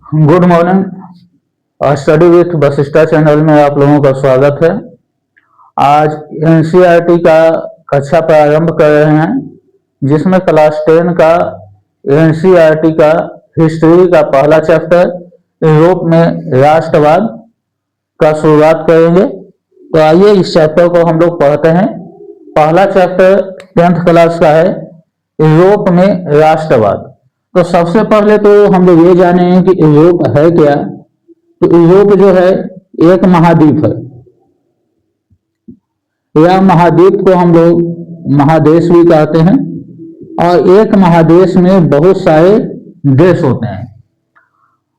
Good morning. Study with Vashishtha channel में आप लोगों का स्वागत है। आज एनसीईआरटी का कक्षा प्रारंभ कर रहे हैं, जिसमें क्लास 10 का एनसीईआरटी का हिस्ट्री का पहला चैप्टर यूरोप में राष्ट्रवाद का शुरुआत करेंगे। तो आइए इस चैप्टर को हम लोग पढ़ते हैं। पहला चैप्टर 10th क्लास का है, यूरोप में राष्ट्रवाद। तो सबसे पहले तो हम लोग ये जाने हैं कि यूरोप है क्या। तो यूरोप जो है एक महाद्वीप है। यह महाद्वीप को हम लोग महादेश भी कहते हैं, और एक महादेश में बहुत सारे देश होते हैं।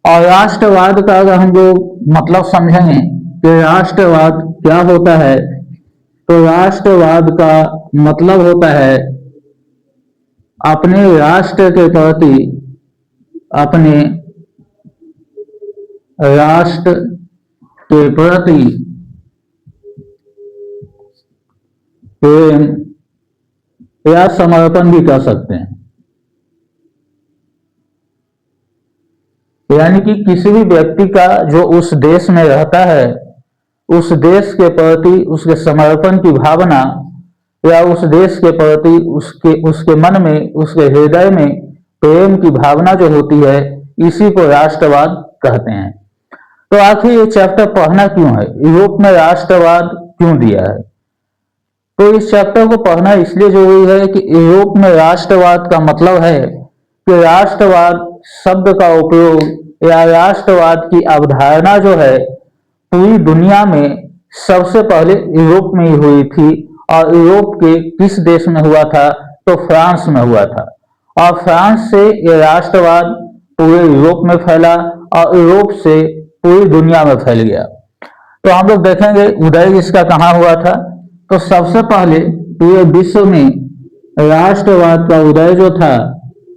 और राष्ट्रवाद का अगर हम लोग मतलब समझेंगे कि राष्ट्रवाद क्या होता है, तो राष्ट्रवाद का मतलब होता है अपने राष्ट्र के प्रति, अपने राष्ट्र के प्रति प्रेम या समर्पण भी कह सकते हैं। यानी कि किसी भी व्यक्ति का जो उस देश में रहता है, उस देश के प्रति उसके समर्पण की भावना, या उस देश के प्रति उसके मन में, उसके हृदय में प्रेम की भावना जो होती है, इसी को राष्ट्रवाद कहते हैं। तो आखिर ये चैप्टर पढ़ना क्यों है, यूरोप में राष्ट्रवाद क्यों दिया है? तो इस चैप्टर को पढ़ना इसलिए जरूरी है कि यूरोप में राष्ट्रवाद का मतलब है कि राष्ट्रवाद शब्द का उपयोग या राष्ट्रवाद की अवधारणा जो है पूरी दुनिया में सबसे पहले यूरोप में ही हुई थी। और यूरोप के किस देश में हुआ था? तो फ्रांस में हुआ था। और फ्रांस से यह राष्ट्रवाद पूरे यूरोप में फैला और यूरोप से पूरी दुनिया में फैल गया। तो हम लोग देखेंगे उदय इसका कहाँ हुआ था। तो सबसे पहले पूरे विश्व में राष्ट्रवाद का उदय जो था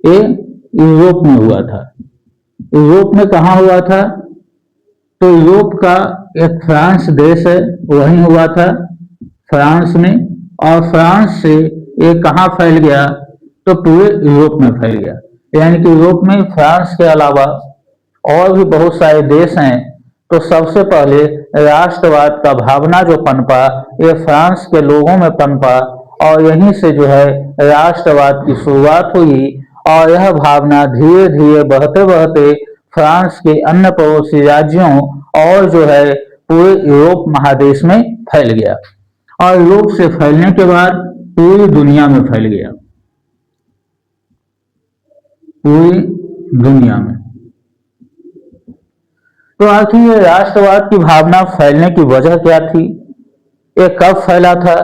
ये यूरोप में हुआ था। यूरोप में कहाँ हुआ था? तो यूरोप का एक फ्रांस देश है, वहीं हुआ था, फ्रांस में। और फ्रांस से ये कहाँ फैल गया? तो पूरे यूरोप में फैल गया। यानी कि यूरोप में फ्रांस के अलावा और भी बहुत सारे देश हैं। तो सबसे पहले राष्ट्रवाद का भावना जो पनपा, ये फ्रांस के लोगों में पनपा, और यहीं से जो है राष्ट्रवाद की शुरुआत हुई। और यह भावना धीरे धीरे बढ़ते बढ़ते फ्रांस के अन्य पड़ोसी राज्यों और जो है पूरे यूरोप महादेश में फैल गया। और यूरोप से फैलने के बाद पूरी दुनिया में फैल गया, पूरी दुनिया में। तो आखिर ये राष्ट्रवाद की भावना फैलने की वजह क्या थी? ये कब फैला था?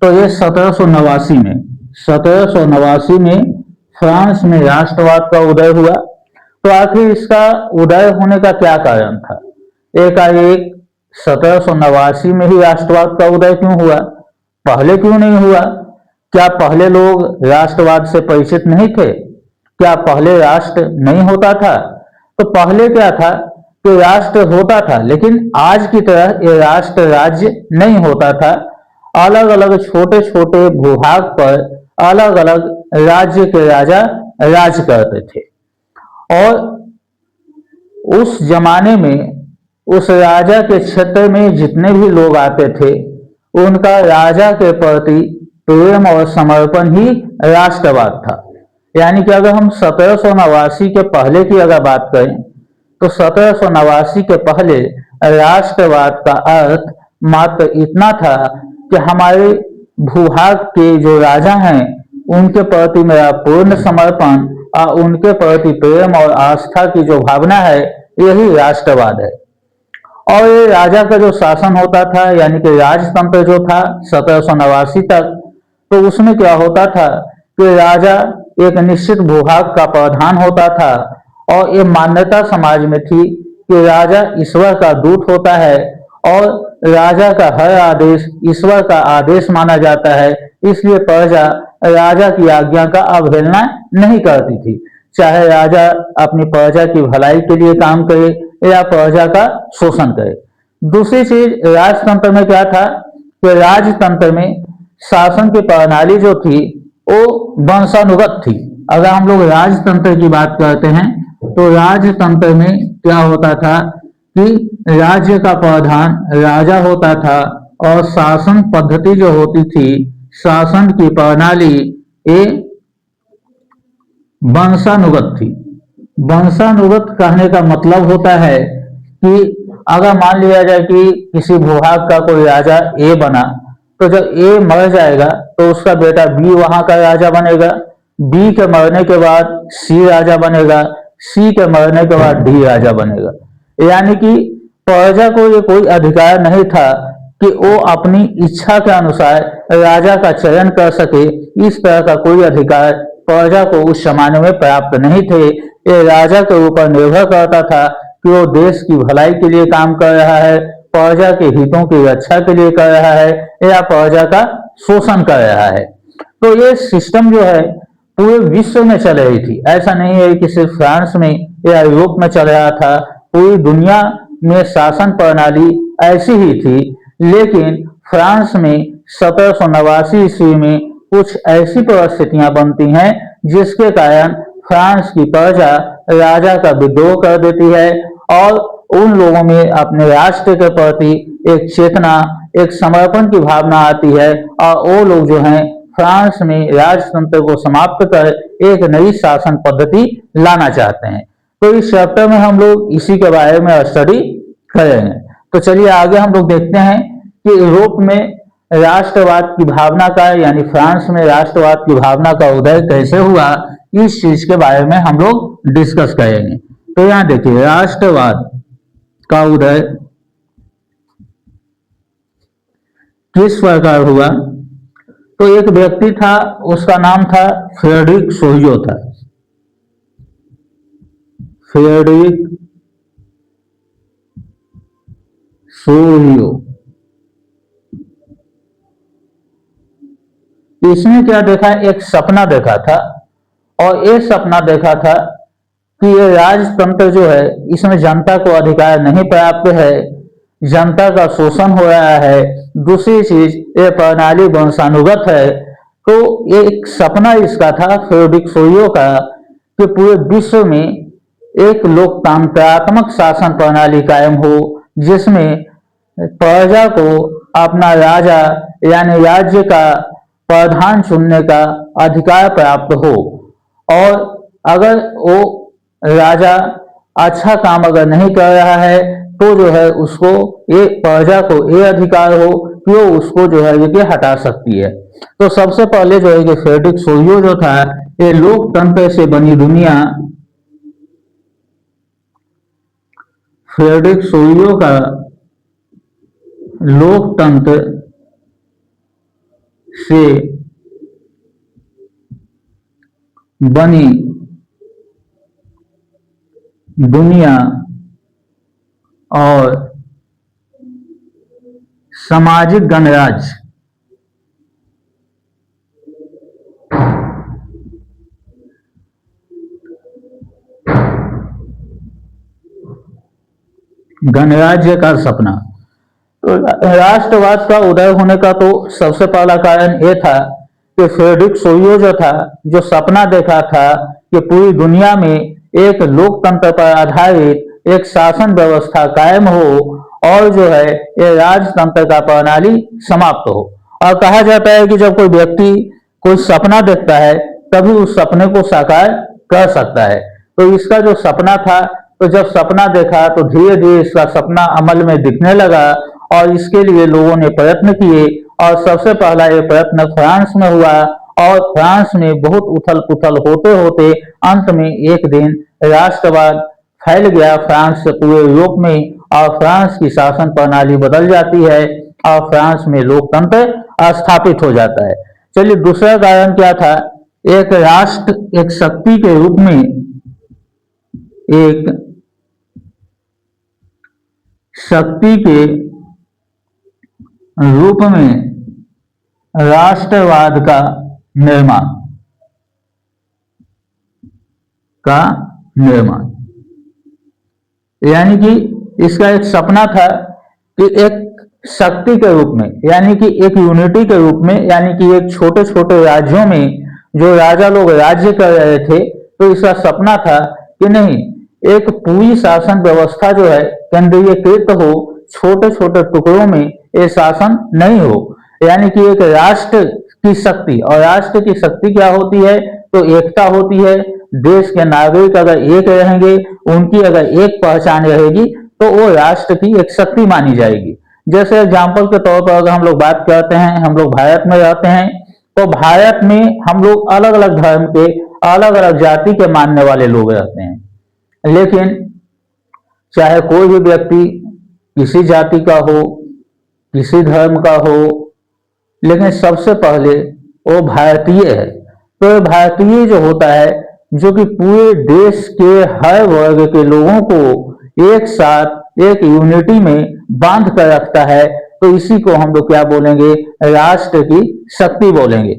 तो ये 1789 में, 1789 में फ्रांस में राष्ट्रवाद का उदय हुआ। तो आखिर इसका उदय होने का क्या कारण था? एकाएक 1789 में ही राष्ट्रवाद का उदय क्यों हुआ? पहले क्यों नहीं हुआ? क्या पहले लोग राष्ट्रवाद से परिचित नहीं थे? क्या पहले राष्ट्र नहीं होता था? तो पहले क्या था कि राष्ट्र होता था, लेकिन आज की तरह ये राष्ट्र राज्य नहीं होता था। अलग अलग छोटे छोटे भूभाग पर अलग अलग राज्य के राजा राज करते थे। और उस जमाने में उस राजा के क्षेत्र में जितने भी लोग आते थे, उनका राजा के प्रति प्रेम और समर्पण ही राष्ट्रवाद था। यानी कि अगर हम 1789 के पहले की अगर बात करें, तो 1789 के पहले राष्ट्रवाद का अर्थ मात्र इतना था कि हमारे भूभाग के जो राजा हैं उनके प्रति मेरा पूर्ण समर्पण और उनके प्रति प्रेम और आस्था की जो भावना है, यही राष्ट्रवाद है। और ये राजा का जो शासन होता था, यानी कि राजतंत्र जो था 1789 तक, तो उसमें क्या होता था कि राजा एक निश्चित भूभाग का प्रधान होता था। और ये मान्यता समाज में थी कि राजा ईश्वर का दूत होता है और राजा का हर आदेश ईश्वर का आदेश माना जाता है। इसलिए प्रजा राजा की आज्ञा का अवहेलना नहीं करती थी, चाहे राजा अपनी प्रजा की भलाई के लिए काम करे या प्रजा का शोषण करे। दूसरी चीज राजतंत्र में क्या था कि राजतंत्र में शासन की प्रणाली जो थी वो वंशानुगत थी। अगर हम लोग राजतंत्र की बात करते हैं तो राजतंत्र में क्या होता था कि राज्य का प्रधान राजा होता था और शासन पद्धति जो होती थी, शासन की प्रणाली ये वंशानुगत थी। वंशानुगत कहने का मतलब होता है कि अगर मान लिया जाए कि किसी भूभाग का कोई राजा ए बना, तो जब ए मर जाएगा तो उसका बेटा बी वहां का राजा बनेगा, बी के मरने के बाद सी राजा बनेगा, सी के मरने के बाद डी राजा बनेगा। यानी कि प्रजा को ये कोई अधिकार नहीं था कि वो अपनी इच्छा के अनुसार राजा का चयन कर सके। इस तरह का कोई अधिकार प्रजा को उस जमाने में प्राप्त नहीं थे। ये राजा के ऊपर निर्भर करता था कि वो देश की भलाई के लिए काम कर रहा है, प्रजा के हितों की रक्षा के लिए कर रहा है, या प्रजा का शोषण कर रहा है। तो ये सिस्टम जो है पूरे विश्व में चल रही थी। ऐसा नहीं है कि सिर्फ फ्रांस में या यूरोप में चल रहा था, पूरी दुनिया में शासन प्रणाली ऐसी ही थी। लेकिन फ्रांस में 1789 ईस्वी में कुछ ऐसी परिस्थितियां बनती हैं जिसके कारण फ्रांस की प्रजा राजा का विद्रोह कर देती है और उन लोगों में अपने राष्ट्र के प्रति एक चेतना, एक समर्पण की भावना आती है और वो लोग जो हैं फ्रांस में राजतंत्र को समाप्त कर एक नई शासन पद्धति लाना चाहते हैं। तो इस चैप्टर में हम लोग इसी के बारे में स्टडी करेंगे। तो चलिए आगे हम लोग देखते हैं कि यूरोप में राष्ट्रवाद की भावना का, यानी फ्रांस में राष्ट्रवाद की भावना का उदय कैसे हुआ, इस चीज के बारे में हम लोग डिस्कस करेंगे। तो यहां देखिए, राष्ट्रवाद का उदय किस प्रकार हुआ। तो एक व्यक्ति था, उसका नाम था फ्रेडरिक सोहियो था। फ्रेडरिक सोहियो। इसने क्या देखा, एक सपना देखा था और ये सपना देखा था कि ये राजतंत्र जो है इसमें जनता को अधिकार नहीं प्राप्त है, जनता का शोषण हो रहा है। दूसरी चीज, ये प्रणाली वंशानुगत है। तो ये एक सपना इसका था फ्रेडरिक सोहियो का कि पूरे विश्व में एक लोकतंत्रात्मक शासन प्रणाली कायम हो जिसमें प्रजा को अपना राजा यानी राज्य का प्रधान चुनने का अधिकार प्राप्त हो, और अगर वो राजा अच्छा काम अगर नहीं कर रहा है तो जो है उसको ये प्रजा को ये अधिकार हो कि वो उसको जो है ये हटा सकती है। तो सबसे पहले जो है कि फ्रेडरिक सोहियो जो था, ये लोकतंत्र से बनी दुनिया, फ्रेडरिक सोहियो का लोकतंत्र से बनी दुनिया और सामाजिक गणराज्य गणराज्य का सपना। तो राष्ट्रवाद का उदय होने का तो सबसे पहला कारण यह था कि फ्रेडरिक सोहियो जो था, जो सपना देखा था कि पूरी दुनिया में एक लोकतंत्र पर आधारित एक शासन व्यवस्था कायम हो और जो है ये राजतंत्र का प्रणाली समाप्त हो। और कहा जाता है कि जब कोई व्यक्ति कोई सपना देखता है तभी उस सपने को साकार कर सकता है। तो इसका जो सपना था, तो जब सपना देखा तो धीरे धीरे इसका सपना अमल में दिखने लगा और इसके लिए लोगों ने प्रयत्न किए और सबसे पहला ये प्रयत्न फ्रांस में हुआ और फ्रांस में बहुत उथल पुथल होते होते अंत में एक दिन राष्ट्रवाद फैल गया फ्रांस से पूरे यूरोप में और फ्रांस की शासन प्रणाली बदल जाती है और फ्रांस में लोकतंत्र स्थापित हो जाता है। चलिए दूसरा कारण क्या था, एक राष्ट्र एक शक्ति के रूप में, एक शक्ति के रूप में राष्ट्रवाद का निर्माण यानी कि इसका एक सपना था कि एक शक्ति के रूप में, यानी कि एक यूनिटी के रूप में, यानी कि एक छोटे छोटे राज्यों में जो राजा लोग राज्य कर रहे थे, तो इसका सपना था कि नहीं, एक पूरी शासन व्यवस्था जो है केंद्रीयकृत हो, छोटे छोटे टुकड़ों में ये शासन नहीं हो। यानी कि एक राष्ट्र की शक्ति, और राष्ट्र की शक्ति क्या होती है, तो एकता होती है। देश के नागरिक अगर एक रहेंगे, उनकी अगर एक पहचान रहेगी, तो वो राष्ट्र की एक शक्ति मानी जाएगी। जैसे एग्जाम्पल के तौर पर अगर हम लोग बात करते हैं, हम लोग भारत में रहते हैं, तो भारत में हम लोग अलग अलग धर्म के, अलग अलग जाति के मानने वाले लोग रहते हैं। लेकिन चाहे कोई भी व्यक्ति किसी जाति का हो, किसी धर्म का हो, लेकिन सबसे पहले वो भारतीय है। तो ये भारतीय जो होता है, जो कि पूरे देश के हर वर्ग के लोगों को एक साथ एक यूनिटी में बांध कर रखता है, तो इसी को हम लोग क्या बोलेंगे, राष्ट्र की शक्ति बोलेंगे।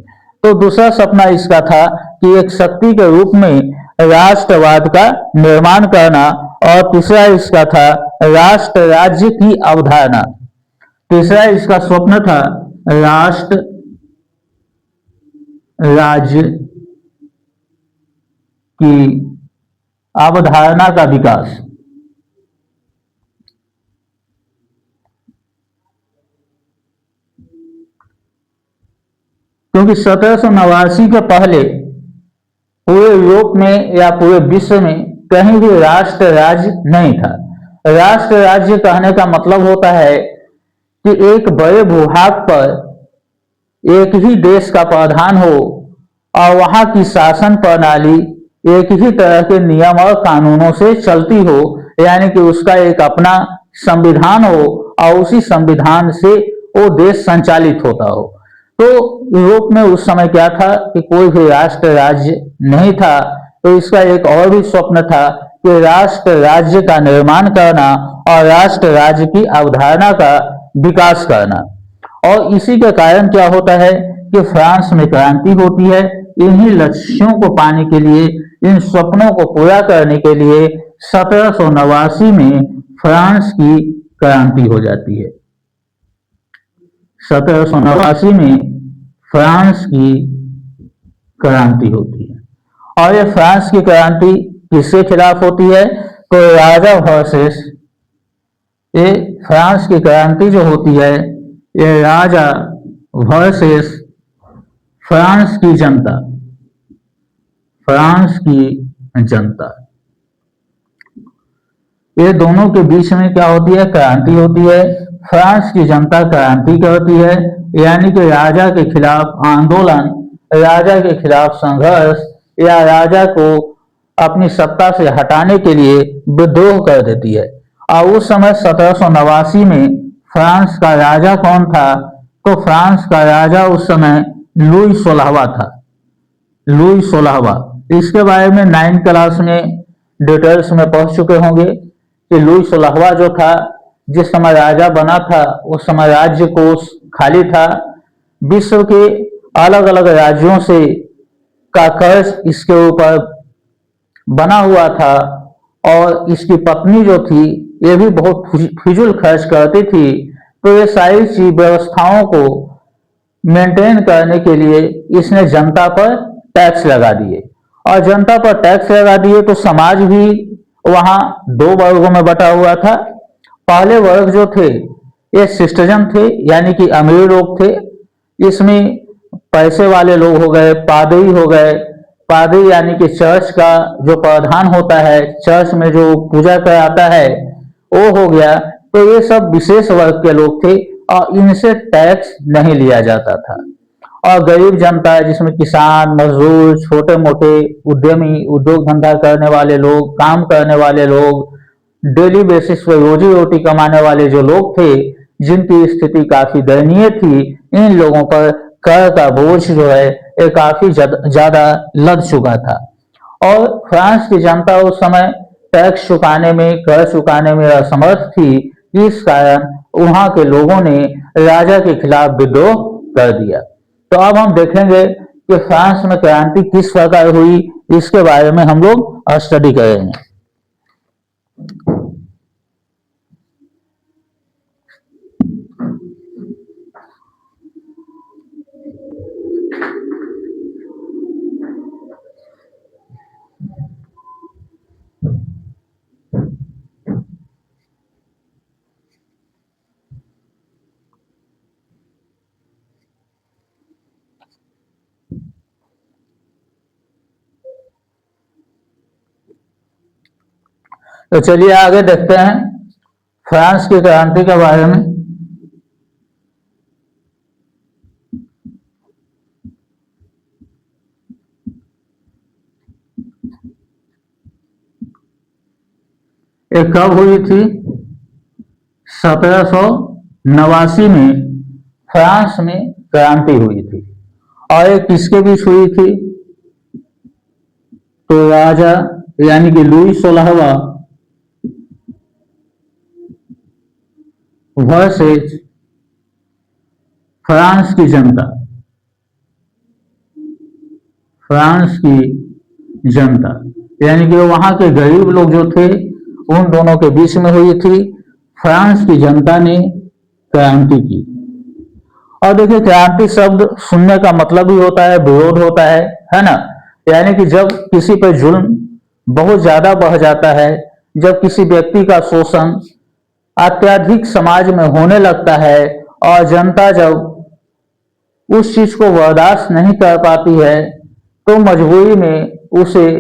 तो दूसरा सपना इसका था कि एक शक्ति के रूप में राष्ट्रवाद का निर्माण करना, और तीसरा इसका था राष्ट्र राज्य की अवधारणा। तीसरा इसका स्वप्न था राष्ट्र राज्य की अवधारणा का विकास। क्योंकि 1789 के पहले पूरे यूरोप में या पूरे विश्व में कहीं भी राष्ट्र राज्य नहीं था। राष्ट्र राज्य कहने का मतलब होता है कि एक बड़े भूभाग पर एक ही देश का प्रधान हो, और वहां की शासन प्रणाली एक ही तरह के नियम और कानूनों से चलती हो। यानी कि उसका एक अपना संविधान हो, और उसी संविधान से वो देश संचालित होता हो। तो यूरोप में उस समय क्या था कि कोई भी राष्ट्र राज्य नहीं था। तो इसका एक और भी स्वप्न था कि राष्ट्र राज्य का निर्माण करना और राष्ट्र राज्य की अवधारणा का विकास करना। और इसी के कारण क्या होता है कि फ्रांस में क्रांति होती है। इन्हीं लक्ष्यों को पाने के लिए, इन सपनों को पूरा करने के लिए 1789 में फ्रांस की क्रांति हो जाती है। 1789 में फ्रांस की क्रांति होती है। और ये फ्रांस की क्रांति किसके खिलाफ होती है, तो राजा वर्सेस, ये फ्रांस की क्रांति जो होती है, ये राजा वर्सेस फ्रांस की जनता, फ्रांस की जनता, ये दोनों के बीच में क्या होती है, क्रांति होती है। फ्रांस की जनता क्रांति करती है, यानी कि राजा के खिलाफ आंदोलन, राजा के खिलाफ संघर्ष, या राजा को अपनी सत्ता से हटाने के लिए विद्रोह कर देती है। और उस समय 1789 में फ्रांस का राजा कौन था, तो फ्रांस का राजा उस समय लुई 16वां था। लुई 16वां, इसके बारे में 9 क्लास में डिटेल्स में पढ़ चुके होंगे कि लुई 16वां जो था, जिस समय राजा बना था उस समय राज्य कोष खाली था। विश्व के अलग अलग राज्यों से का कर्ज इसके ऊपर बना हुआ था, और इसकी पत्नी जो थी ये भी बहुत फिजूल खर्च करती थी। तो ये सारी चीज व्यवस्थाओं को मेंटेन करने के लिए इसने जनता पर टैक्स लगा दिए, और जनता पर टैक्स लगा दिए तो समाज भी वहां दो वर्गों में बटा हुआ था। पहले वर्ग जो थे ये सिस्टजन थे, यानी कि अमीर लोग थे। इसमें पैसे वाले लोग हो गए, पादरी हो गए। पादरी यानी कि चर्च का जो प्रधान होता है, चर्च में जो पूजा कराता है, वो हो गया। तो ये सब विशेष वर्ग के लोग थे, और इनसे टैक्स नहीं लिया जाता था। और गरीब जनता, जिसमें किसान, मजदूर, छोटे मोटे उद्यमी, उद्योग धंधा करने वाले लोग, काम करने वाले लोग, डेली बेसिस पे रोजी रोटी कमाने वाले जो लोग थे, जिनकी स्थिति काफी दयनीय थी, इन लोगों पर कर का बोझ जो है ये काफी ज्यादा लद चुका था। और फ्रांस की जनता उस समय टैक्स चुकाने में, कर चुकाने में असमर्थ थी। इस कारण वहां के लोगों ने राजा के खिलाफ विद्रोह कर दिया। तो अब हम देखेंगे कि फ्रांस में क्रांति किस प्रकार हुई, इसके बारे में हम लोग स्टडी करेंगे। तो चलिए आगे देखते हैं फ्रांस की क्रांति के बारे में। ये कब हुई थी? 1789 में फ्रांस में क्रांति हुई थी। और ये किसके बीच हुई थी? तो राजा यानी कि लुई 16वां वर्सेस फ्रांस की जनता, फ्रांस की जनता यानी कि वहां के गरीब लोग जो थे उन दोनों के बीच में हुई थी। फ्रांस की जनता ने क्रांति की। और देखिए क्रांति शब्द सुनने का मतलब ही होता है विरोध होता है ना। यानी कि जब किसी पर जुल्म बहुत ज्यादा बढ़ जाता है, जब किसी व्यक्ति का शोषण अत्यधिक समाज में होने लगता है और जनता जब उस चीज को बर्दाश्त नहीं कर पाती है तो मजबूरी में उसे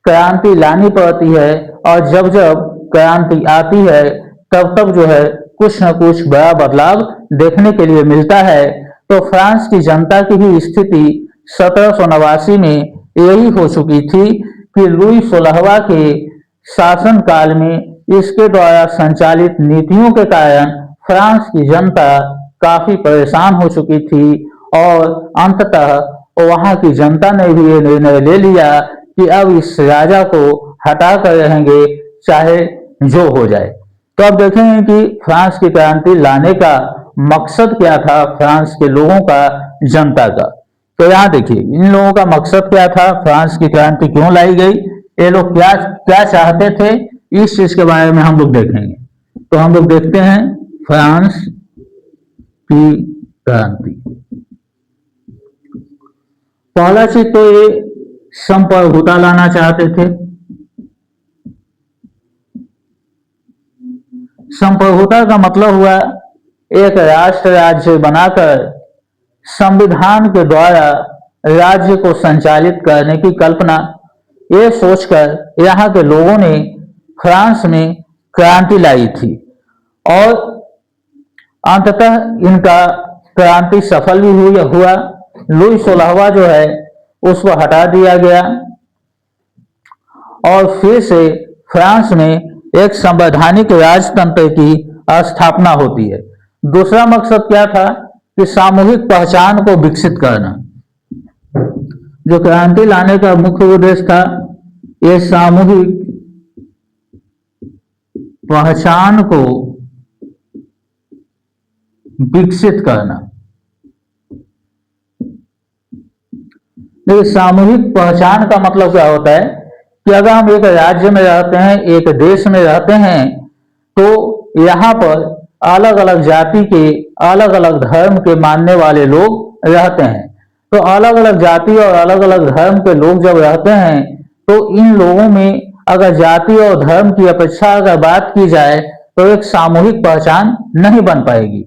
क्रांति लानी पड़ती है। और जब जब क्रांति आती है तब तब जो है कुछ न कुछ बड़ा बदलाव देखने के लिए मिलता है। तो फ्रांस की जनता की भी स्थिति 1789 में यही हो चुकी थी कि लुई 16वां के शासन काल में इसके द्वारा संचालित नीतियों के कारण फ्रांस की जनता काफी परेशान हो चुकी थी। और अंततः वहां की जनता ने भी ये निर्णय ले लिया कि अब इस राजा को हटा कर रहेंगे चाहे जो हो जाए। तो अब देखेंगे कि फ्रांस की क्रांति लाने का मकसद क्या था फ्रांस के लोगों का, जनता का। तो यहाँ देखिए इन लोगों का मकसद क्या था, फ्रांस की क्रांति क्यों लाई गई, ये लोग क्या क्या चाहते थे, इस चीज के बारे में हम लोग देखेंगे। तो हम लोग देखते हैं फ्रांस की क्रांति। पहला चीज तो ये संप्रभुता लाना चाहते थे। संप्रभुता का मतलब हुआ एक राष्ट्र राज्य बनाकर संविधान के द्वारा राज्य को संचालित करने की कल्पना। ये सोचकर यहाँ के लोगों ने फ्रांस में क्रांति लाई थी और अंततः इनका क्रांति सफल भी हुआ। लुई 16वां जो है उसको हटा दिया गया और फिर से फ्रांस में एक संवैधानिक राजतंत्र की स्थापना होती है। दूसरा मकसद क्या था कि सामूहिक पहचान को विकसित करना। जो क्रांति लाने का मुख्य उद्देश्य था ये सामूहिक पहचान को विकसित करना। देखिए सामूहिक पहचान का मतलब क्या होता है कि अगर हम एक राज्य में रहते हैं, एक देश में रहते हैं, तो यहाँ पर अलग अलग जाति के अलग अलग धर्म के मानने वाले लोग रहते हैं। तो अलग अलग जाति और अलग अलग धर्म के लोग जब रहते हैं तो इन लोगों में अगर जाति और धर्म की अपेक्षा अगर बात की जाए तो एक सामूहिक पहचान नहीं बन पाएगी।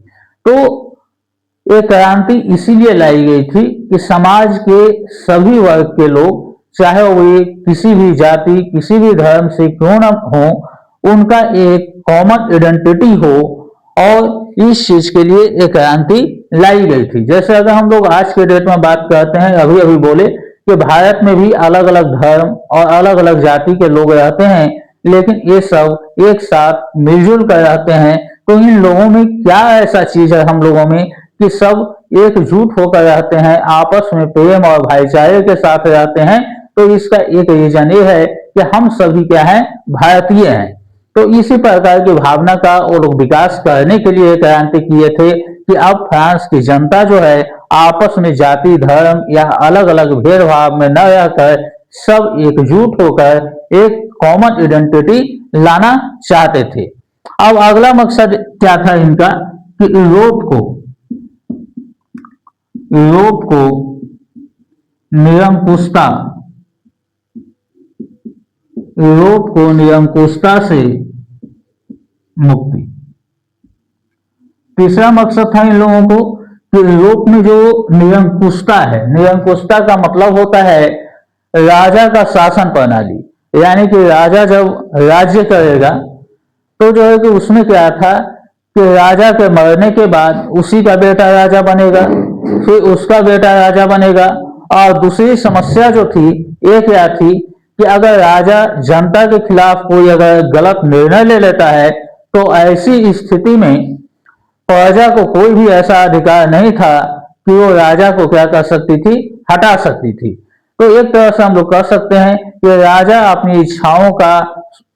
तो ये क्रांति इसीलिए लाई गई थी कि समाज के सभी वर्ग के लोग चाहे वे किसी भी जाति किसी भी धर्म से क्यों न हो, उनका एक कॉमन आइडेंटिटी हो और इस चीज के लिए एक क्रांति लाई गई थी। जैसे अगर हम लोग आज के डेट में बात करते हैं, अभी अभी बोले कि भारत में भी अलग अलग धर्म और अलग अलग जाति के लोग रहते हैं, लेकिन ये सब एक साथ मिलजुल कर रहते हैं। तो इन लोगों में क्या ऐसा चीज है हम लोगों में कि सब एकजुट होकर रहते हैं, आपस में प्रेम और भाईचारे के साथ रहते हैं। तो इसका एक रीजन ये है कि हम सभी क्या हैं, भारतीय हैं। तो इसी प्रकार की भावना का वो लोग विकास करने के लिए क्रांति किए थे कि अब फ्रांस की जनता जो है आपस में जाति धर्म या अलग अलग भेदभाव में न रहकर सब एकजुट होकर एक कॉमन आइडेंटिटी लाना चाहते थे। अब अगला मकसद क्या था इनका कि यूरोप को निरंकुशता से मुक्ति। तीसरा मकसद था इन लोगों को कि यूरोप में जो निरंकुशता है, निरंकुशता का मतलब होता है राजा का शासन प्रणाली। यानी कि राजा जब राज्य करेगा तो जो है कि उसमें क्या था कि राजा के मरने के बाद उसी का बेटा राजा बनेगा, फिर उसका बेटा राजा बनेगा। और दूसरी समस्या जो थी ये क्या थी कि अगर राजा जनता के खिलाफ कोई अगर गलत निर्णय ले लेता है तो ऐसी स्थिति में प्रजा को कोई भी ऐसा अधिकार नहीं था कि वो राजा को क्या कर सकती थी, हटा सकती थी। तो एक तरह से हम लोग कह सकते हैं कि राजा अपनी इच्छाओं का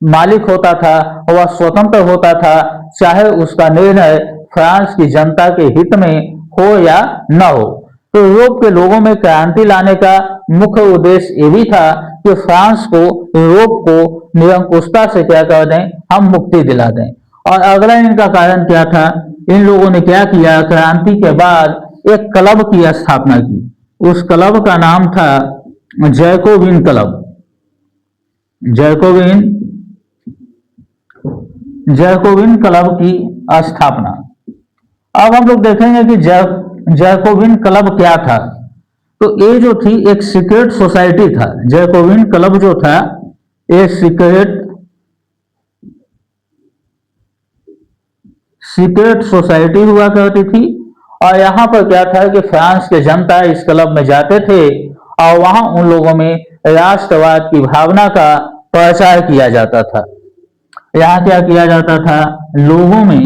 मालिक होता था, वह स्वतंत्र होता था, चाहे उसका निर्णय फ्रांस की जनता के हित में हो या न हो। तो यूरोप के लोगों में क्रांति लाने का मुख्य उद्देश्य ये भी था कि फ्रांस को, यूरोप को निरंकुशता से क्या कर दें, हम मुक्ति दिला दें। और अगला इनका कारण क्या था, इन लोगों ने क्या किया, क्रांति के बाद एक क्लब की स्थापना की। उस क्लब का नाम था Jacobin club. Jacobian Jacobin club की स्थापना। अब हम लोग देखेंगे कि जैकोबिन क्लब क्या था। तो ये जो थी एक सीक्रेट सोसाइटी था। जैकोबिन क्लब जो था ये सीक्रेट सोसाइटी हुआ करती थी। और यहाँ पर क्या था कि फ्रांस के जनता इस क्लब में जाते थे और वहां उन लोगों में राष्ट्रवाद की भावना का प्रचार किया जाता था। यहाँ क्या किया जाता था, लोगों में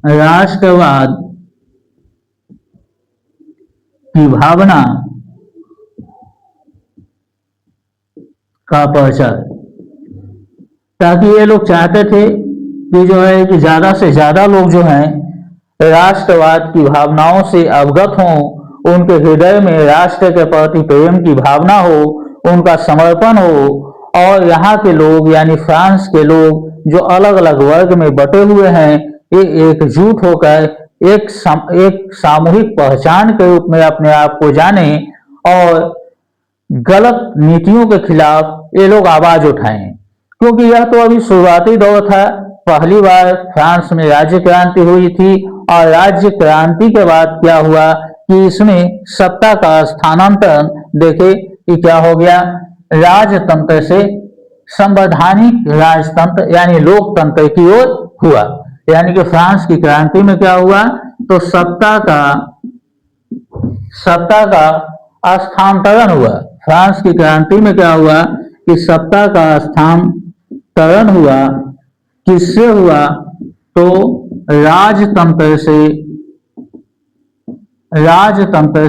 राष्ट्रवाद की भावना का प्रचार, ताकि ये लोग चाहते थे कि जो है कि ज्यादा से ज्यादा लोग जो हैं राष्ट्रवाद की भावनाओं से अवगत हों, उनके हृदय में राष्ट्र के प्रति प्रेम की भावना हो, उनका समर्पण हो। और यहाँ के लोग यानी फ्रांस के लोग जो अलग अलग वर्ग में बटे हुए हैं, ये एकजुट होकर एक सामूहिक पहचान के रूप में अपने आप को जाने और गलत नीतियों के खिलाफ ये लोग आवाज उठाएं। क्योंकि यह तो अभी शुरुआती दौर था, पहली बार फ्रांस में राज्य क्रांति हुई थी। और राज्य क्रांति के बाद क्या हुआ कि इसमें सत्ता का स्थानांतरण देखे कि क्या हो गया, राजतंत्र से संवैधानिक राजतंत्र यानी लोकतंत्र की ओर हुआ। यानी कि फ्रांस की क्रांति में क्या हुआ, तो सत्ता का स्थानांतरण हुआ। फ्रांस की क्रांति में क्या हुआ कि सत्ता का स्थानांतरण हुआ। किससे हुआ, तो राजतंत्र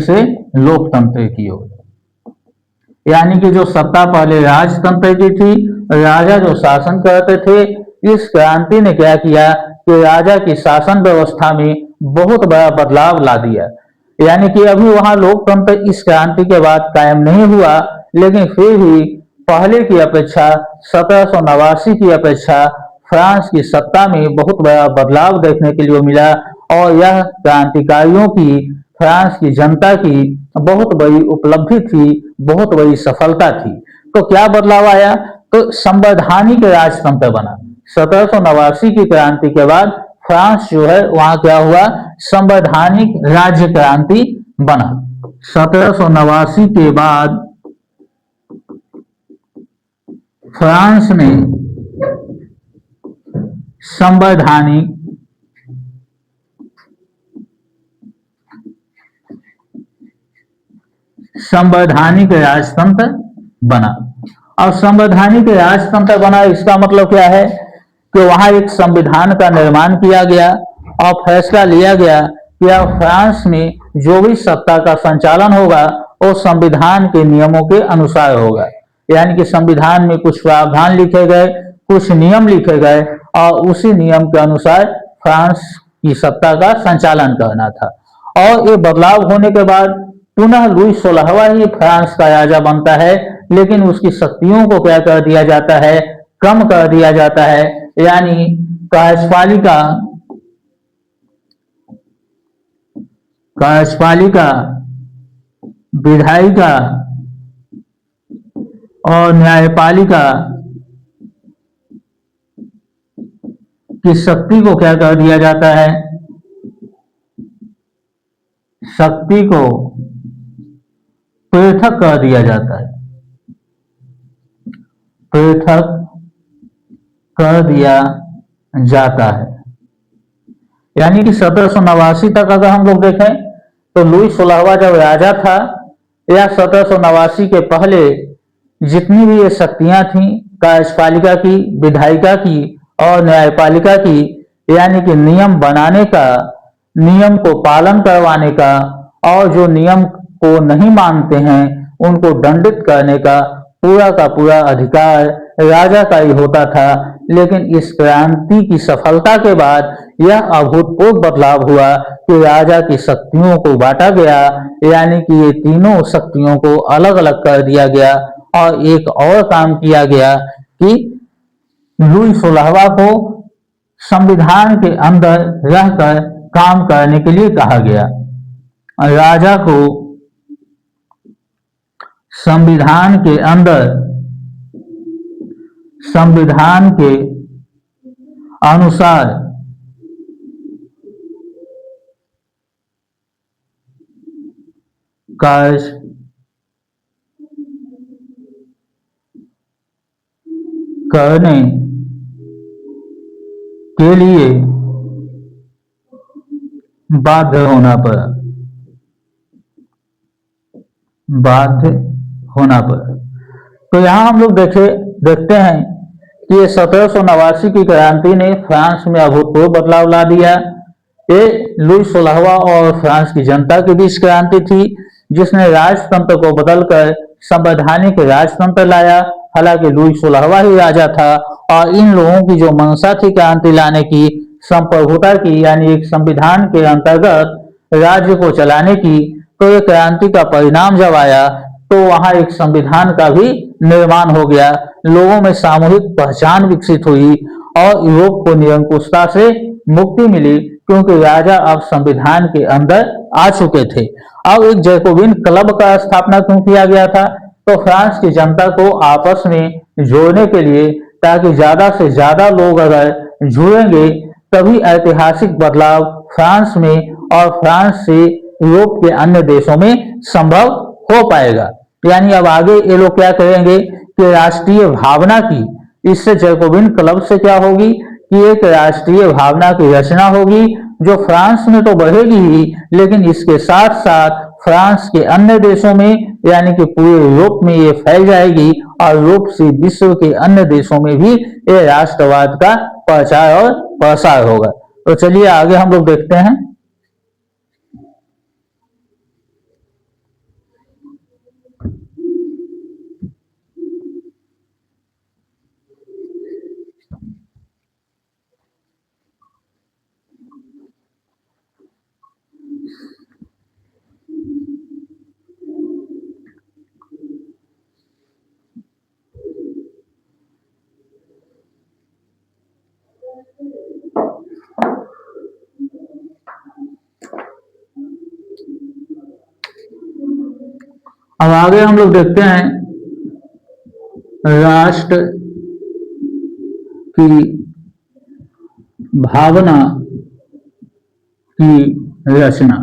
से लोकतंत्र की ओर। यानी कि जो सत्ता पहले राजतंत्र की थी, राजा जो शासन करते थे, इस क्रांति ने क्या किया कि राजा की शासन व्यवस्था में बहुत बड़ा बदलाव ला दिया। यानी कि अभी वहां लोकतंत्र इस क्रांति के बाद कायम नहीं हुआ, लेकिन फिर भी पहले की अपेक्षा 1789 की अपेक्षा फ्रांस की सत्ता में बहुत बड़ा बदलाव देखने के लिए मिला। और यह क्रांतिकारियों की, फ्रांस की जनता की बहुत बड़ी उपलब्धि थी, बहुत बड़ी सफलता थी। तो क्या बदलाव आया, तो संवैधानिक राजतंत्र बना। 1789 की क्रांति के बाद फ्रांस जो है वहां क्या हुआ, संवैधानिक राज्य क्रांति बना। 1789 के बाद फ्रांस में संवैधानिक राजतंत्र बना। और संवैधानिक राजतंत्र बना इसका मतलब क्या है कि वहां एक संविधान का निर्माण किया गया और फैसला लिया गया कि अब फ्रांस में जो भी सत्ता का संचालन होगा वो संविधान के नियमों के अनुसार होगा। यानी कि संविधान में कुछ प्रावधान लिखे गए, कुछ नियम लिखे गए और उसी नियम के अनुसार फ्रांस की सत्ता का संचालन करना था। और ये बदलाव होने के बाद पुनः लुई 16वां ही फ्रांस का राजा बनता है, लेकिन उसकी शक्तियों को क्या कर दिया जाता है, कम कर दिया जाता है। यानी कार्यपालिका, विधायिका और न्यायपालिका की शक्ति को क्या कर दिया जाता है, शक्ति को पृथक कर दिया जाता है, पृथक कर दिया जाता है। यानी कि 1789 तक अगर हम लोग देखें तो लुई 16वां जब राजा था, या 1789 के पहले जितनी भी ये शक्तियां थी, कार्यपालिका की, विधायिका की और न्यायपालिका की, यानी कि नियम बनाने का, नियम को पालन करवाने का, और जो नियम को नहीं मानते हैं उनको दंडित करने का पूरा अधिकार राजा का ही होता था। लेकिन इस क्रांति की सफलता के बाद यह अभूतपूर्व बदलाव हुआ कि राजा की शक्तियों को बांटा गया, यानी कि ये तीनों शक्तियों को अलग अलग कर दिया गया। और एक और काम किया गया कि लुई 16वां को संविधान के अंदर रहकर काम करने के लिए कहा गया। राजा को संविधान के अंदर, संविधान के अनुसार कार्य करने के लिए बाध्य होना पड़ा, बाध्य होना पड़ा। तो यहां हम लोग देखते हैं कि ये 1789 की क्रांति ने फ्रांस में अभूतपूर्व बदलाव ला दिया। ये लुई 16वां और फ्रांस की जनता के बीच क्रांति थी, जिसने राजतंत्र को बदलकर संवैधानिक राजतंत्र लाया। हालांकि लुई 16वां ही राजा था और इन लोगों की जो मंशा थी क्रांति लाने की, संप्रभुता की, यानी एक संविधान के अंतर्गत राज्य को चलाने की, तो ये क्रांति का परिणाम जब आया तो वहां एक संविधान का भी निर्माण हो गया। लोगों में सामूहिक पहचान विकसित हुई और यूरोप को निरंकुशता से मुक्ति मिली, क्योंकि राजा अब संविधान के अंदर आ चुके थे। अब एक जैकोबिन क्लब का स्थापना क्यों किया गया था? तो फ्रांस की जनता को आपस में जोड़ने के लिए, ताकि ज्यादा से ज्यादा लोग अगर जुड़ेंगे तभी ऐतिहासिक बदलाव फ्रांस में और फ्रांस से यूरोप के अन्य देशों में संभव हो पाएगा। यानी अब आगे ये लोग क्या करेंगे कि राष्ट्रीय भावना की, इससे जैकोबिन क्लब से क्या होगी कि एक राष्ट्रीय भावना की रचना होगी, जो फ्रांस में तो बढ़ेगी ही, लेकिन इसके साथ साथ फ्रांस के अन्य देशों में, यानी कि पूरे यूरोप में ये फैल जाएगी और यूरोप से विश्व के अन्य देशों में भी ये राष्ट्रवाद का प्रचार और प्रसार होगा। तो चलिए आगे हम लोग देखते हैं। अब आगे हम लोग देखते हैं राष्ट्र की भावना की रचना।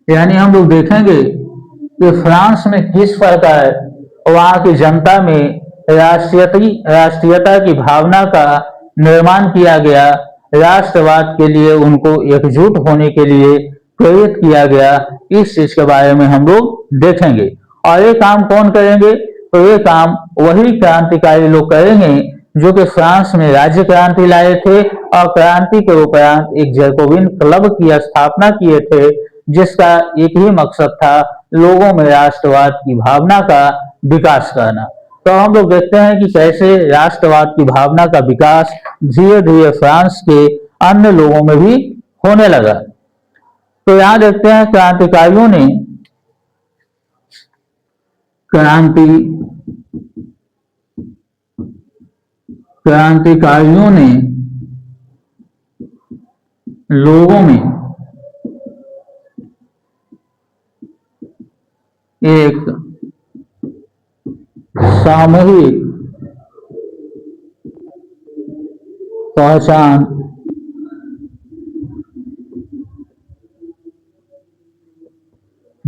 यानी हम लोग देखेंगे कि फ्रांस में किस प्रकार वहां की जनता में राष्ट्रीयता की भावना का निर्माण किया गया, राष्ट्रवाद के लिए उनको एकजुट होने के लिए प्रेरित किया गया। इस चीज के बारे में हम लोग देखेंगे। और ये काम कौन करेंगे? तो ये काम वही क्रांतिकारी लोग करेंगे जो कि फ्रांस में राज्य क्रांति लाए थे और क्रांति के उपरांत एक जैकोबिन क्लब की स्थापना किए थे, जिसका एक ही मकसद था लोगों में राष्ट्रवाद की भावना का विकास करना। तो हम लोग देखते हैं कि कैसे राष्ट्रवाद की भावना का विकास धीरे धीरे फ्रांस के अन्य लोगों में भी होने लगा। तो यहां देखते हैं क्रांतिकारियों ने लोगों में एक सामूहिक पहचान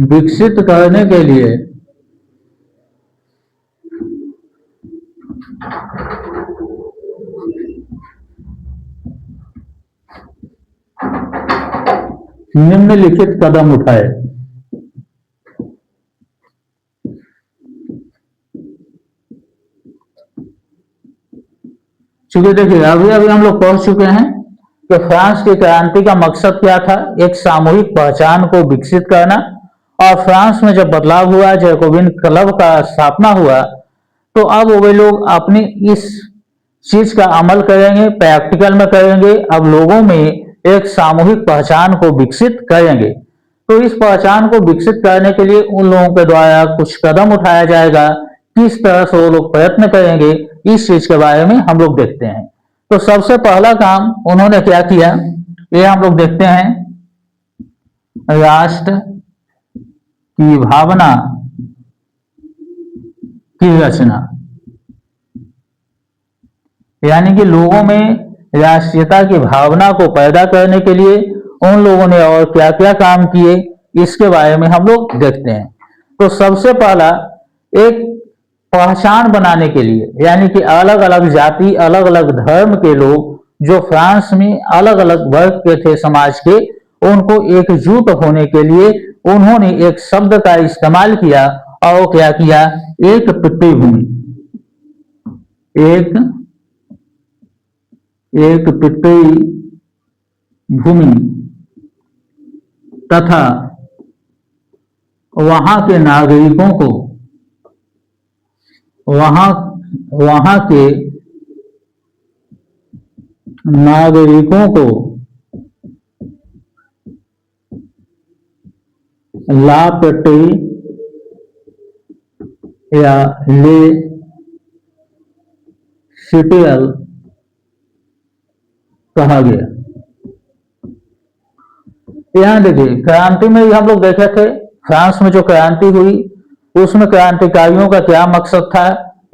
विकसित करने के लिए निम्नलिखित कदम उठाए। चूंकि देखिए अभी अभी हम लोग पढ़ चुके हैं कि फ्रांस की क्रांति का मकसद क्या था, एक सामूहिक पहचान को विकसित करना। और फ्रांस में जब बदलाव हुआ, जैकोबिन क्लब का स्थापना हुआ, तो अब वे लोग अपनी इस चीज का अमल करेंगे, प्रैक्टिकल में करेंगे। अब लोगों में एक सामूहिक पहचान को विकसित करेंगे। तो इस पहचान को विकसित करने के लिए उन लोगों के द्वारा कुछ कदम उठाया जाएगा। किस तरह से वो लोग प्रयत्न करेंगे, इस चीज के बारे में हम लोग देखते हैं। तो सबसे पहला काम उन्होंने क्या किया, ये हम लोग देखते हैं। राष्ट्र की भावना की रचना, यानी कि लोगों में राष्ट्रीयता की भावना को पैदा करने के लिए उन लोगों ने और क्या क्या काम किए, इसके बारे में हम लोग देखते हैं। तो सबसे पहला, एक पहचान बनाने के लिए, यानी कि अलग अलग जाति, अलग अलग धर्म के लोग जो फ्रांस में अलग अलग वर्ग के थे समाज के, उनको एकजुट होने के लिए उन्होंने एक शब्द का इस्तेमाल किया। और क्या किया, एक पृथ्वीभूमि, एक पृथ्वी भूमि तथा वहां के नागरिकों को, वहां के नागरिकों को ला पट्टी या ले सिटियल कहा गया। यहां देखिए, क्रांति में हम लोग देखे थे, फ्रांस में जो क्रांति हुई उसमें क्रांतिकारियों का क्या मकसद था,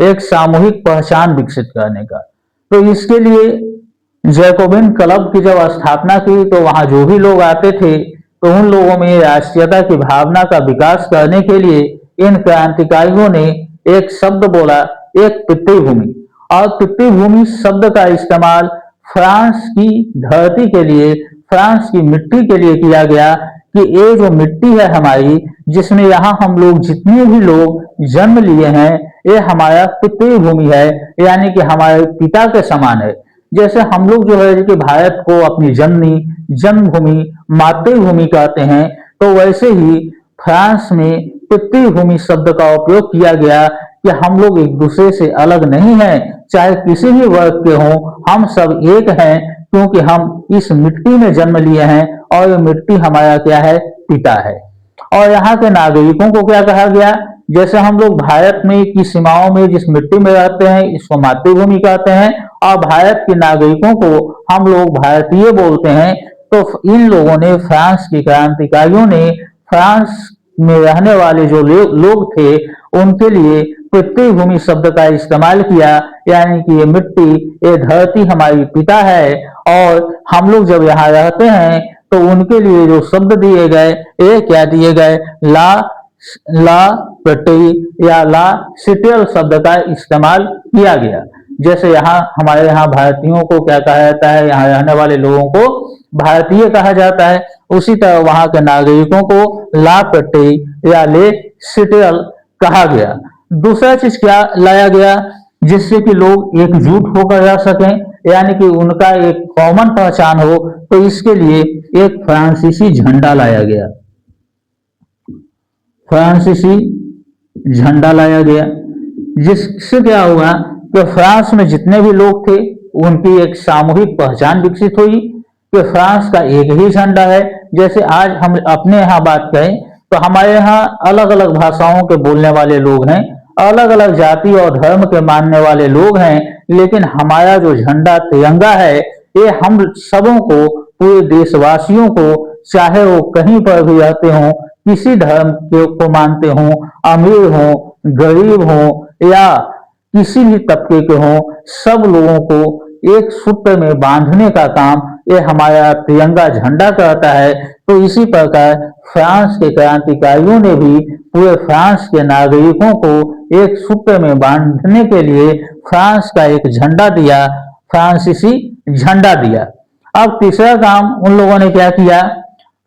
एक सामूहिक पहचान विकसित करने का। तो इसके लिए जैकोबिन क्लब की जब स्थापना की, तो वहां जो भी लोग आते थे, तो उन लोगों में राष्ट्रीयता की भावना का विकास करने के लिए इन क्रांतिकारियों ने एक शब्द बोला, एक पृथ्वीभूमि। और पृथ्वीभूमि शब्द का इस्तेमाल फ्रांस की धरती के लिए, फ्रांस की मिट्टी के लिए किया गया कि ये जो मिट्टी है हमारी, जिसमें यहाँ हम लोग जितने भी लोग जन्म लिए हैं, ये हमारा पृथ्वीभूमि है, यानी कि हमारे पिता के समान है। जैसे हम लोग जो है कि भारत को अपनी जननी, जन्मभूमि, मातृभूमि कहते हैं, तो वैसे ही फ्रांस में पृथ्वीभूमि शब्द का उपयोग किया गया कि हम लोग एक दूसरे से अलग नहीं हैं, चाहे किसी भी वर्ग के हों, हम सब एक हैं, क्योंकि हम इस मिट्टी में जन्म लिए हैं और ये मिट्टी हमारा क्या है, पिता है। और यहाँ के नागरिकों को क्या कहा गया, जैसे हम लोग भारत में की सीमाओं में जिस मिट्टी में रहते हैं, इसको मातृभूमि कहते हैं, और भारत के नागरिकों को हम लोग भारतीय बोलते हैं। तो इन लोगों ने, फ्रांस की क्रांतिकारियों ने, फ्रांस में रहने वाले जो लोग थे, उनके लिए पृथ्वीभूमि शब्द का इस्तेमाल किया, यानी कि ये मिट्टी, ये धरती हमारी पिता है। और हम लोग जब यहाँ रहते हैं, तो उनके लिए जो शब्द दिए गए, ये क्या दिए गए, ला पट्टी या ला सिटियल शब्द का इस्तेमाल किया गया। जैसे यहाँ हमारे यहाँ भारतीयों को क्या कहा जाता है, यहाँ रहने वाले लोगों को भारतीय कहा जाता है, उसी तरह वहां के नागरिकों को ला पट्टी या ले सिटियल कहा गया। दूसरा चीज क्या लाया गया, जिससे कि लोग एकजुट होकर रह सकें, यानी कि उनका एक कॉमन पहचान हो, तो इसके लिए एक फ्रांसीसी झंडा लाया गया, फ्रांसीसी झंडा लाया गया। जिससे क्या हुआ कि फ्रांस में जितने भी लोग थे, उनकी एक सामूहिक पहचान विकसित हुई कि फ्रांस का एक ही झंडा है। जैसे आज हम अपने यहाँ बात करें, तो हमारे यहाँ अलग अलग भाषाओं के बोलने वाले लोग हैं, अलग अलग जाति और धर्म के मानने वाले लोग हैं, लेकिन हमारा जो झंडा तिरंगा है, ये हम सबों को, पूरे देशवासियों को, चाहे वो कहीं पर भी रहते हों, किसी धर्म को मानते हों, अमीर हों, गरीब हों या किसी भी तबके के हों, सब लोगों को एक सूत्र में बांधने का काम ये हमारा तिरंगा झंडा कहता है। तो इसी प्रकार फ्रांस के क्रांतिकारियों ने भी पूरे फ्रांस के नागरिकों को एक सूत्र में बांधने के लिए फ्रांस का एक झंडा दिया, फ्रांसीसी झंडा दिया। अब तीसरा काम उन लोगों ने क्या किया,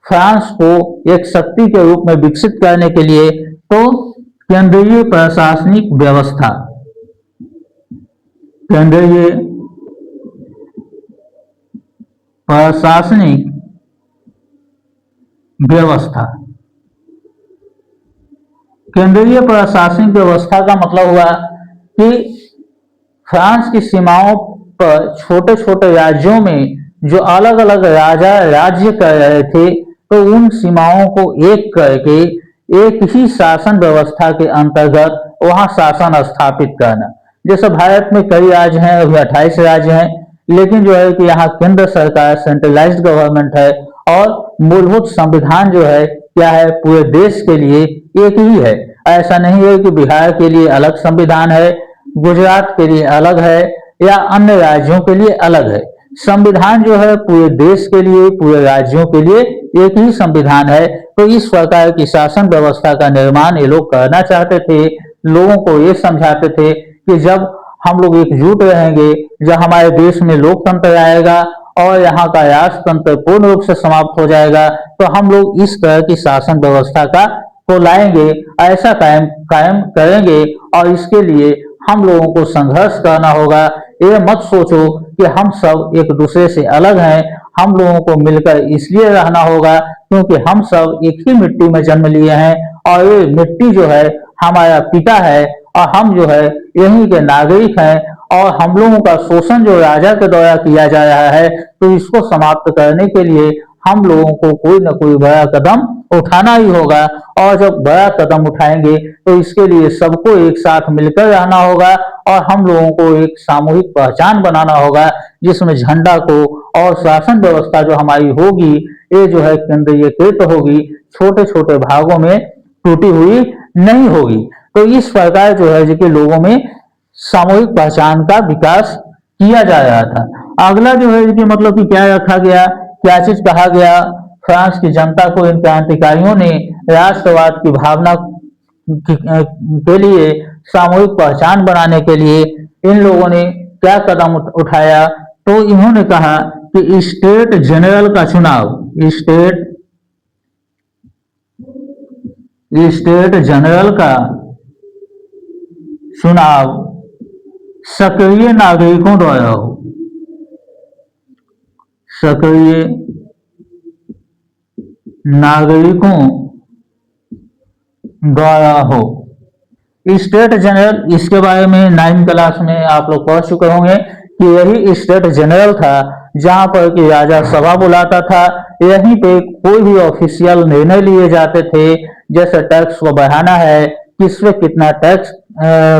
फ्रांस को एक शक्ति के रूप में विकसित करने के लिए तो केंद्रीय प्रशासनिक व्यवस्था, केंद्रीय प्रशासनिक व्यवस्था, केंद्रीय प्रशासनिक व्यवस्था का मतलब हुआ कि फ्रांस की सीमाओं पर छोटे छोटे राज्यों में जो अलग अलग राजा राज्य कर रहे थे, तो उन सीमाओं को एक करके एक ही शासन व्यवस्था के अंतर्गत वहां शासन स्थापित करना। जैसे भारत में कई राज्य हैं, अभी 28 राज्य हैं, लेकिन जो है कि यहाँ केंद्र सरकार सेंट्रलाइज्ड गवर्नमेंट है और मूलभूत संविधान जो है क्या है, पूरे देश के लिए एक ही है। ऐसा नहीं है कि बिहार के लिए अलग संविधान है, गुजरात के लिए अलग है या अन्य राज्यों के लिए अलग है। संविधान जो है पूरे देश के लिए, पूरे राज्यों के लिए एक ही संविधान है। तो इस प्रकार की शासन व्यवस्था का निर्माण ये लोग करना चाहते थे। लोगों को ये समझाते थे कि जब हम लोग एकजुट रहेंगे, जब हमारे देश में लोकतंत्र आएगा और यहाँ का राजतंत्र पूर्ण रूप से समाप्त हो जाएगा, तो हम लोग इस तरह की शासन व्यवस्था का को लाएंगे, ऐसा कायम करेंगे और इसके लिए हम लोगों को संघर्ष करना होगा। ये मत सोचो कि हम सब एक दूसरे से अलग हैं, हम लोगों को मिलकर इसलिए रहना होगा क्योंकि हम सब एक ही मिट्टी में जन्म लिए हैं और ये मिट्टी जो है हमारा पिता है और हम जो है यहीं के नागरिक हैं और हम लोगों का शोषण जो राजा के द्वारा किया जा रहा है, तो इसको समाप्त करने के लिए हम लोगों को कोई ना कोई बड़ा कदम उठाना ही होगा। और जब बड़ा कदम उठाएंगे तो इसके लिए सबको एक साथ मिलकर रहना होगा और हम लोगों को एक सामूहिक पहचान बनाना होगा, जिसमें झंडा को और शासन व्यवस्था जो हमारी होगी ये जो है केंद्रीयकृत होगी, छोटे छोटे भागों में टूटी हुई नहीं होगी। तो इस प्रकार जो है कि लोगों में सामूहिक पहचान का विकास किया जा रहा था। अगला जो है कि मतलब कि क्या रखा गया, क्या चीज कहा गया, फ्रांस की जनता को इन क्रांतिकारियों ने राष्ट्रवाद की भावना के लिए, सामूहिक पहचान बनाने के लिए इन लोगों ने क्या कदम उठाया। तो इन्होंने कहा कि स्टेट जनरल का चुनाव, स्टेट जनरल का चुनाव सक्रिय नागरिकों द्वारा हो, सक्रिय नागरिकों द्वारा हो। स्टेट जनरल, इसके बारे में 9वीं क्लास में आप लोग पढ़ चुके होंगे कि यही स्टेट जनरल था जहां पर कि राजा सभा बुलाता था। यहीं पे कोई भी ऑफिशियल निर्णय लिए जाते थे, जैसे टैक्स को बढ़ाना है, किस पे कितना टैक्स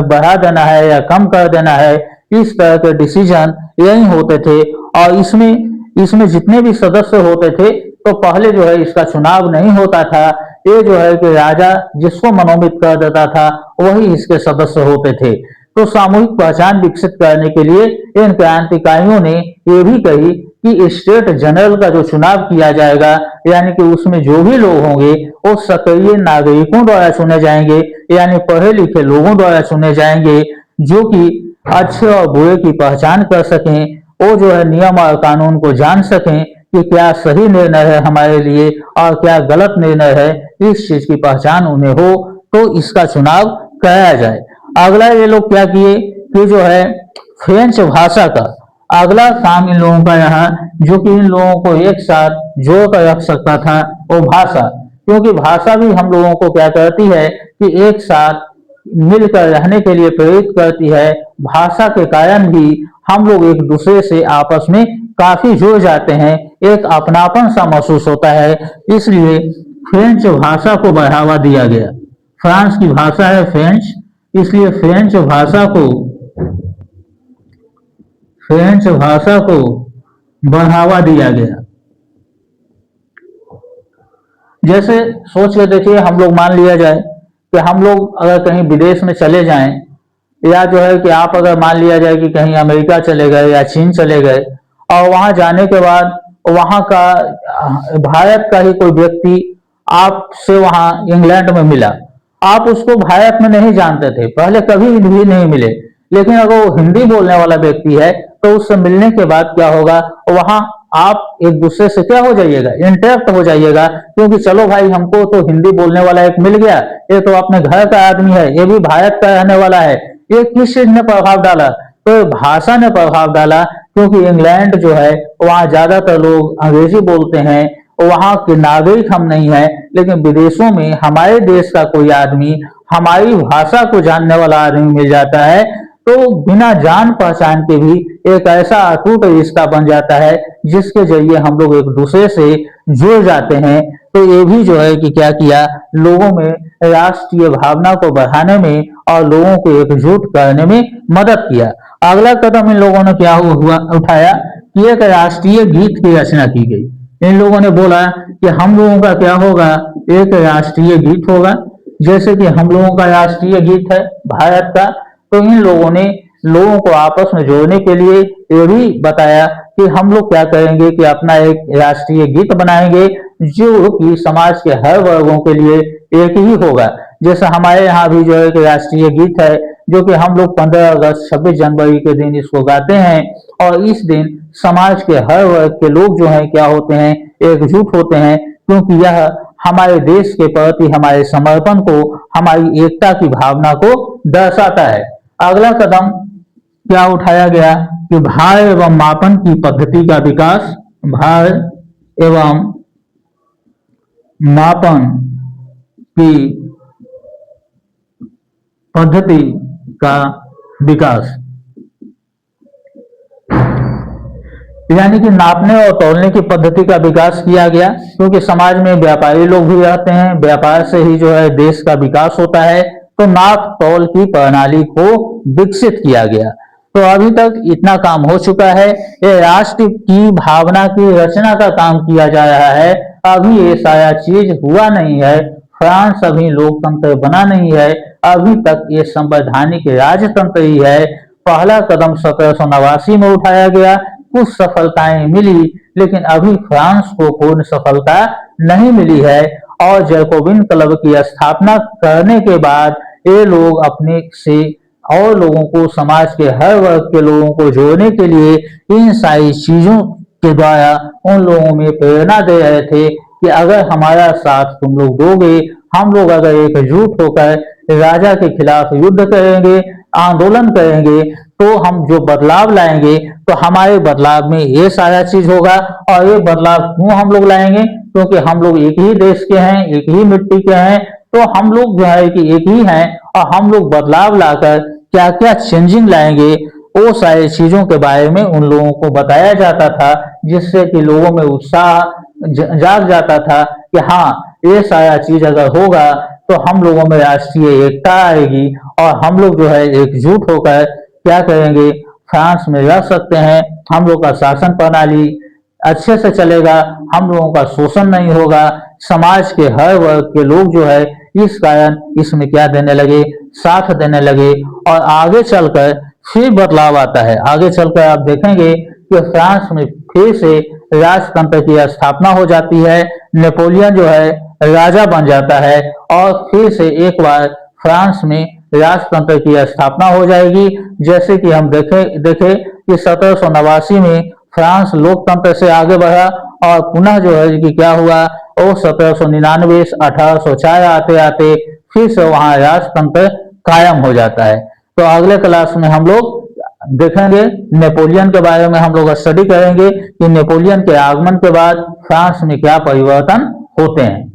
बढ़ा देना है या कम कर देना है, इस तरह के डिसीजन यही होते थे। और इसमें जितने भी सदस्य होते थे, तो पहले जो है इसका चुनाव नहीं होता था। ये जो है कि राजा जिसको मनोनीत कर देता था वही इसके सदस्य होते थे। तो सामूहिक पहचान विकसित करने के लिए इन क्रांतिकारियों ने ये भी कही कि स्टेट जनरल का जो चुनाव किया जाएगा, यानी कि उसमें जो भी लोग होंगे वो सक्रिय नागरिकों द्वारा चुने जाएंगे, यानी पढ़े लिखे लोगों द्वारा चुने जाएंगे, जो कि अच्छे और बुरे की पहचान कर सकें, वो जो है नियम और कानून को जान सकें कि क्या सही निर्णय है हमारे लिए और क्या गलत निर्णय है, इस चीज की पहचान उन्हें हो, तो इसका चुनाव कराया जाए। अगला ये लोग क्या किए कि जो है फ्रेंच भाषा का अगला काम इन लोगों का रहा, जो कि इन लोगों को एक साथ जोड़ कर रख सकता था, वो भाषा। क्योंकि भाषा भी हम लोगों को क्या करती है कि एक साथ मिलकर रहने के लिए प्रेरित करती है। भाषा के कारण भी हम लोग एक दूसरे से आपस में काफी जुड़ जाते हैं, एक अपनापन सा महसूस होता है। इसलिए फ्रेंच भाषा को बढ़ावा दिया गया। फ्रांस की भाषा है फ्रेंच, इसलिए फ्रेंच भाषा को बढ़ावा दिया गया। जैसे सोच के देखिए, हम लोग मान लिया जाए कि हम लोग अगर कहीं विदेश में चले जाएं, या जो है कि आप अगर मान लिया जाए कि कहीं अमेरिका चले गए या चीन चले गए, और वहां जाने के बाद वहां का भारत का ही कोई व्यक्ति आपसे वहां इंग्लैंड में मिला, आप उसको भारत में नहीं जानते थे, पहले कभी भी नहीं मिले, लेकिन अगर वो हिंदी बोलने वाला व्यक्ति है तो उससे मिलने के बाद क्या होगा, वहां आप एक दूसरे से क्या हो जाइएगा, इंटरेक्ट हो जाइएगा, क्योंकि चलो भाई हमको तो हिंदी बोलने वाला एक मिल गया, ये तो अपने घर का आदमी है, ये भी भारत का रहने वाला है। ये किस चीज ने प्रभाव डाला, तो भाषा ने प्रभाव डाला, क्योंकि इंग्लैंड जो है वहाँ ज्यादातर लोग अंग्रेजी बोलते हैं, वहाँ के नागरिक हम नहीं है, लेकिन विदेशों में हमारे देश का कोई आदमी हमारी भाषा को जानने वाला आदमी मिल जाता है, तो बिना जान पहचान के भी एक ऐसा अटूट रिश्ता बन जाता है जिसके जरिए हम लोग एक दूसरे से जुड़ जाते हैं। तो ये भी जो है कि क्या किया, लोगों में राष्ट्रीय भावना को बढ़ाने में और लोगों को एकजुट करने में मदद किया। अगला कदम इन लोगों ने क्या हुआ उठाया कि एक राष्ट्रीय गीत की रचना की गई। इन लोगों ने बोला कि हम लोगों का क्या होगा, एक राष्ट्रीय गीत होगा, जैसे कि हम लोगों का राष्ट्रीय गीत है भारत का। तो इन लोगों ने लोगों को आपस में जोड़ने के लिए ये भी बताया कि हम लोग क्या करेंगे कि अपना एक राष्ट्रीय गीत बनाएंगे जो कि समाज के हर वर्गों के लिए एक ही होगा। जैसे हमारे यहाँ भी जो है कि राष्ट्रीय गीत है, जो कि हम लोग 15 अगस्त 26 जनवरी के दिन इसको गाते हैं, और इस दिन समाज के हर वर्ग के लोग जो है क्या होते हैं, एकजुट होते हैं, क्योंकि यह हमारे देश के प्रति हमारे समर्पण को, हमारी एकता की भावना को दर्शाता है। अगला कदम क्या उठाया गया कि भार एवं मापन की पद्धति का विकास, भार एवं मापन की पद्धति का विकास, यानी कि नापने और तौलने की पद्धति का विकास किया गया, क्योंकि समाज में व्यापारी लोग भी रहते हैं, व्यापार से ही जो है देश का विकास होता है, तो नाप तौल की प्रणाली को विकसित किया गया। तो अभी तक इतना काम हो चुका है, ये राष्ट्र की भावना की रचना का काम किया जा रहा है, अभी ये सारा चीज हुआ नहीं है, फ्रांस अभी लोकतंत्र बना नहीं है, अभी तक ये संवैधानिक राजतंत्र ही है। पहला कदम 1789 में उठाया गया, कुछ सफलताएं मिली, लेकिन अभी फ्रांस को पूर्ण सफलता नहीं मिली है, और जैकोबिन क्लब की स्थापना करने के बाद ये लोग अपने से और लोगों को, समाज के हर वर्ग के लोगों को जोड़ने के लिए इन सारी चीजों के द्वारा उन लोगों में प्रेरणा दे रहे थे कि अगर हमारा साथ तुम लोग दोगे, हम लोग अगर एकजुट होकर राजा के खिलाफ युद्ध करेंगे, आंदोलन करेंगे, तो हम जो बदलाव लाएंगे, तो हमारे बदलाव में ये सारा चीज होगा। और ये बदलाव क्यों हम लोग लाएंगे, क्योंकि हम लोग एक ही देश के हैं, एक ही मिट्टी के हैं, तो हम लोग जो है कि एक ही हैं, और हम लोग बदलाव लाकर क्या क्या चेंजिंग लाएंगे, वो सारी चीजों के बारे में उन लोगों को बताया जाता था, जिससे कि लोगों में उत्साह जाग जाता था कि हाँ, ये सारा चीज अगर होगा तो हम लोगों में राष्ट्रीय एकता आएगी, और हम लोग जो है एकजुट होकर क्या करेंगे, फ्रांस में रह सकते हैं, हम लोग का शासन प्रणाली अच्छे से चलेगा, हम लोगों का शोषण नहीं होगा, समाज के हर वर्ग के लोग जो है इस कारण इसमें क्या देने लगे, साथ देने लगे। और आगे चलकर फिर बदलाव आता है, आगे चलकर आप देखेंगे कि फ्रांस में फिर से राजतंत्र की स्थापना हो जाती है, नेपोलियन जो है राजा बन जाता है, और फिर से एक बार फ्रांस में राजतंत्र की स्थापना हो जाएगी। जैसे कि हम देखे कि 1789 में फ्रांस लोकतंत्र से आगे बढ़ा, और पुनः जो है कि क्या हुआ, वो 1799 1804 आते आते फिर से वहां राजतंत्र कायम हो जाता है। तो अगले क्लास में हम लोग देखेंगे नेपोलियन के बारे में, हम लोग स्टडी करेंगे कि नेपोलियन के आगमन के बाद फ्रांस में क्या परिवर्तन होते हैं।